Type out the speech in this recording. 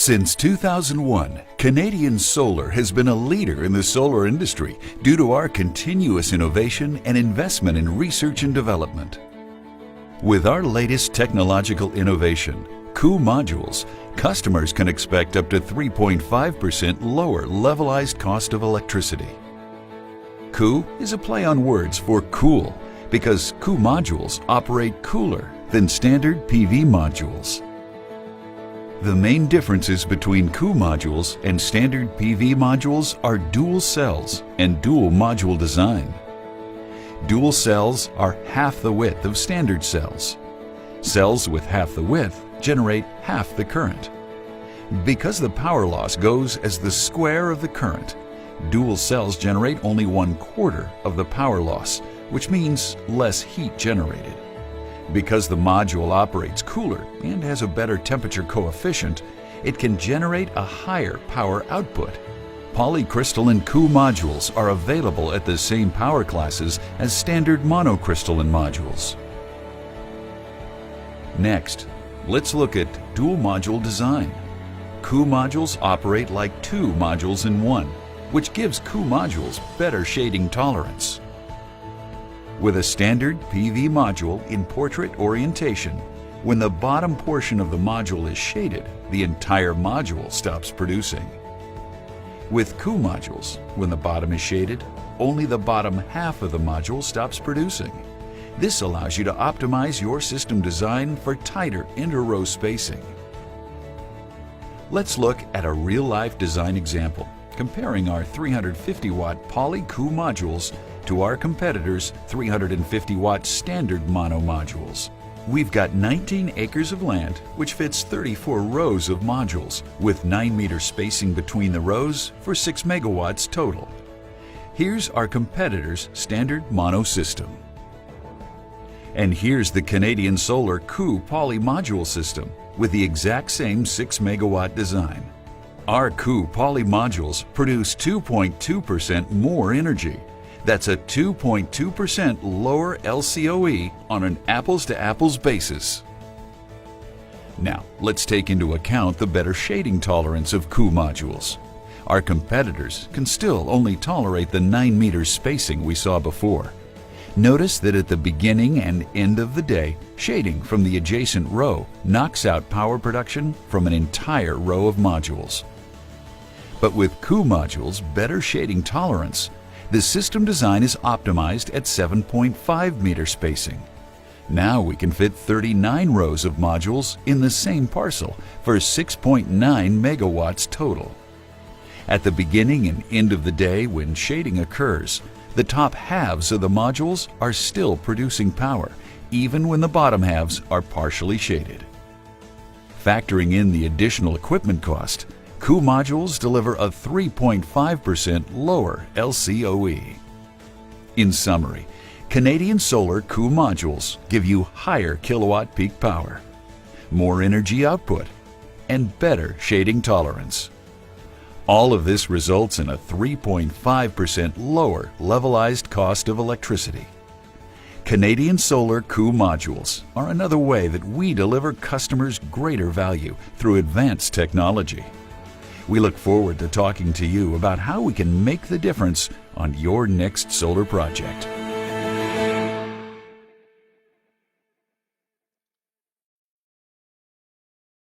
Since 2001, Canadian Solar has been a leader in the solar industry due to our continuous innovation and investment in research and development. With our latest technological innovation, COO modules, customers can expect up to 3.5% lower levelized cost of electricity. COO is a play on words for cool because COO modules operate cooler than standard PV modules. The main differences between COO modules and standard PV modules are dual cells and dual module design. Dual cells are half the width of standard cells. Cells with half the width generate half the current. Because the power loss goes as the square of the current, dual cells generate only 1/4 of the power loss, which means less heat generated. Because the module operates cooler and has a better temperature coefficient, it can generate a higher power output. Polycrystalline COO modules are available at the same power classes as standard monocrystalline modules. Next, let's look at dual module design. COO modules operate like two modules in one, which gives COO modules better shading tolerance. With a standard PV module in portrait orientation, when the bottom portion of the module is shaded, the entire module stops producing. With COO modules, when the bottom is shaded, only the bottom half of the module stops producing. This allows you to optimize your system design for tighter inter-row spacing. Let's look at a real-life design example, comparing our 350-watt poly COO modules to our competitors' 350-watt standard mono modules. We've got 19 acres of land, which fits 34 rows of modules, with 9-meter spacing between the rows for 6 megawatts total. Here's our competitor's standard mono system. And here's the Canadian Solar COO poly module system with the exact same 6 megawatt design. Our COO poly modules produce 2.2% more energy. That's a 2.2% lower LCOE on an apples-to-apples basis. Now, let's take into account the better shading tolerance of COO modules. Our competitors can still only tolerate the 9 meters spacing we saw before. Notice that at the beginning and end of the day, shading from the adjacent row knocks out power production from an entire row of modules. But with COO modules' better shading tolerance, the system design is optimized at 7.5 meter spacing. Now we can fit 39 rows of modules in the same parcel for 6.9 megawatts total. At the beginning and end of the day when shading occurs, the top halves of the modules are still producing power, even when the bottom halves are partially shaded. Factoring in the additional equipment cost, COO modules deliver a 3.5% lower LCOE. In summary, Canadian Solar COO modules give you higher kilowatt peak power, more energy output, and better shading tolerance. All of this results in a 3.5% lower levelized cost of electricity. Canadian Solar COO modules are another way that we deliver customers greater value through advanced technology. We look forward to talking to you about how we can make the difference on your next solar project.